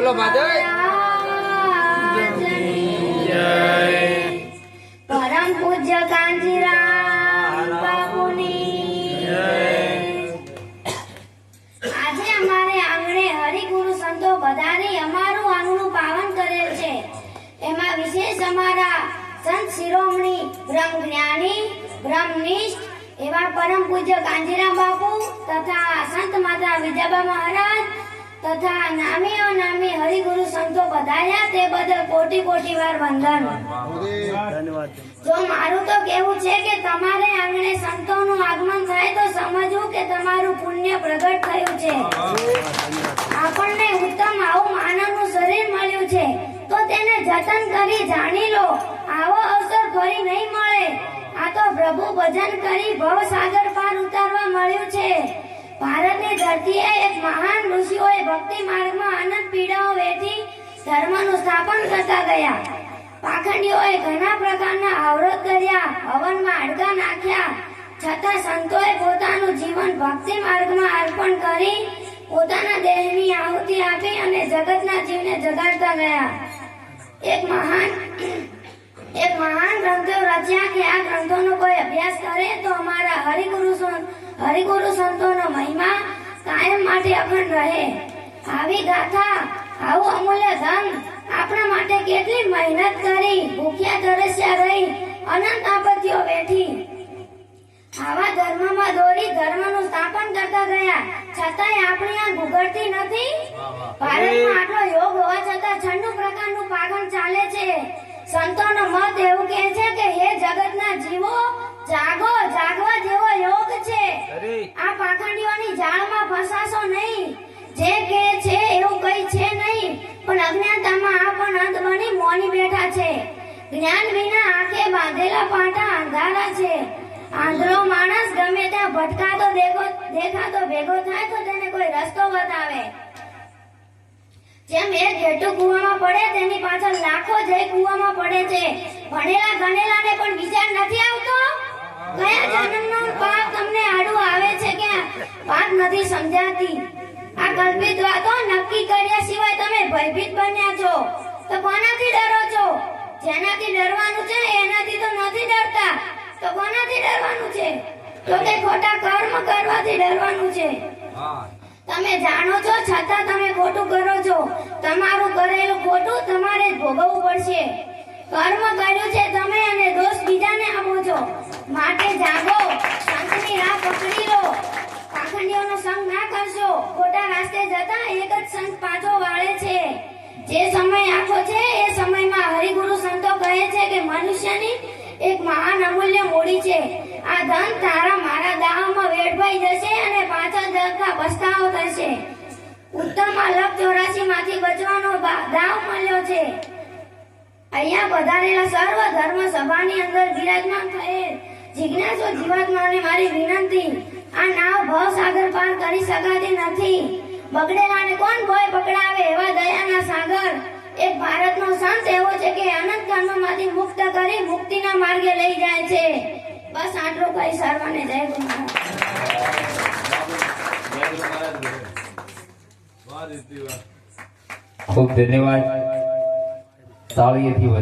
બોલો માધવ પરમ પૂજ્ય કાંજીરામ બાપુની આજે અમારે આંગણે હરિગુરુ સંતો બધાની અમારું આંગણું પાવન કરેલ છે। એમાં વિશેષ અમારા સંત શિરોમણી બ્રહ્મ જ્ઞાની બ્રહ્મનિષ્ઠ એવા પરમ પૂજ્ય કાંજીરામ બાપુ તથા સંત માતા વિદ્યાબા મહારાજ તથા નામી અનામી હરિગુરુ સંતો બધાયા તે બદલ કોટી કોટી વાર વંદન। જો મારું તો કહેવું છે કે તમારે આંગણે સંતોનું આગમન થાય તો સમજવું કે તમારું પુણ્ય પ્રગટ થયું છે। આપણને ઉત્તમ આવું માનવનું શરીર મળ્યું છે તો તેને જતન કરી જાણી લો। આવો અવસર ફરી નહીં મળે। આ તો પ્રભુ ભજન કરી ભવ સાગર પાર ઉતારવા મળ્યું છે। ભારતની ધરતીએ એક મહાન ઋષિઓએ ભક્તિ માર્ગમાં અનંત પીડાઓ વેઠી ધર્મનું સ્થાપન કરતા ગયા। પાખંડીઓએ ઘણા પ્રકારના અવરોધ કર્યા, હવનમાં હાડકા નાખ્યા, છતાં સંતોએ પોતાનું જીવન ભક્તિ માર્ગમાં અર્પણ કરી પોતાના દેહની આહુતિ આપી અને જગતના જીવને જગાડતા ગયા। એક મહાન ગ્રંથો રચ્યા કે આ ગ્રંથોનો કોઈ અભ્યાસ કરે તો અમારા હરિગુરુ સંતોનો મહિમા કાયમ માટે અખંડ રહે। આવી ગાથા, આવું અમૂલ્ય ધન આપણા માટે કેટલી મહેનત કરી, ભૂખ્યા તરસ્યા રહી, અનંત આપત્તિઓ વેઠી આવા ધર્મમાં દોરી ધર્મનું સ્થાપન કરતા ગયા, છતાંય આપણી આ ગુગળતી નથી। ભારતમાં આટલો યોગ હોવા છતાં 96 પ્રકારનું પાગન ચાલે છે। સંતોનો મત એવું કહે છે કે હે જગતના જીવો, જાગો, જાગવા જેવો યોગ છે। આ પાખંડીઓની જાળમાં ફસાશો નહીં। જે કહે છે એવું કઈ છે નહીં, પણ અજ્ઞાનતામાં આ પણ અંત બની મોની બેઠા છે। જ્ઞાન વિના આંખે બાંધેલા પાટા અંધારા છે। આંધળો માણસ ગમે ત્યાં ભટકાતો દેખાતો ભેગો થાય તો તેને કોઈ રસ્તો બતાવે। જેમ એક ઘેટું કૂવામાં પડે તેની પાછળ લાખો જઈ કૂવામાં પડે છે। ભણેલા ગણેલાને પણ વિચાર નથી આવતો કયા જન્મનો પાપ તમને આડું આવે છે કે વાત નથી સમજાતી। આ કલ્પિત વાતો નક્કી કર્યા સિવાય તમે ભયભીત બન્યા છો તો કોનાથી ડરો છો? જેનાથી ડરવાનું છે એનાથી તો નથી ડરતા તો કોનાથી ડરવાનું છે? તો તે ખોટા કર્મ કરવાથી ડરવાનું છે। તમે જાણો છો છતાં તમે ખોટું કરો છો। તમારું કરેલું ખોટું તમારે જ ભોગવવું પડશે। કર્મ કર્યું છે તમે અને દોષ બીજાને આપો છો। માટે જાગો, સંતની રાહ પકડી લો, પાખંડીઓનો સંગ ના કરશો। ખોટા રાસ્તે જતા એક જ સંત પાછો વાળે છે। જે સમય આખો છે એ સમયમાં હરિગુરુ સંતો કહે છે કે મનુષ્યની એક મહાન અમૂલ્ય મૂડી છે। આ ધન તારા મારા દાવમાં વેડફાઈ જશે અને પાછળ જતા પસ્તાવો થશે। ઉત્તમ લખ 84 માંથી બચવાનો દાવ મળ્યો છે। અહીંયા પધારેલા સર્વ ધર્મ સભાની અંદર બિરાજમાન થયેલ જિજ્ઞાસુ જીવાત્માને મારી વિનંતી, આ નાવ ભવ સાગર પાર કરી શકાતી નથી। બગડેલાને કોણ ભય પકડાવે એવા દયાના સાગર એક ભારતનો સંત એવો છે કે અનંત કર્મમાંથી મુક્ત કરી મુક્તિના માર્ગે લઈ જાય છે। બસ આટલું કહી સર્વને જય ગુરુ મહારાજ। ખૂબ ધન્યવાદ। તાળીઓથી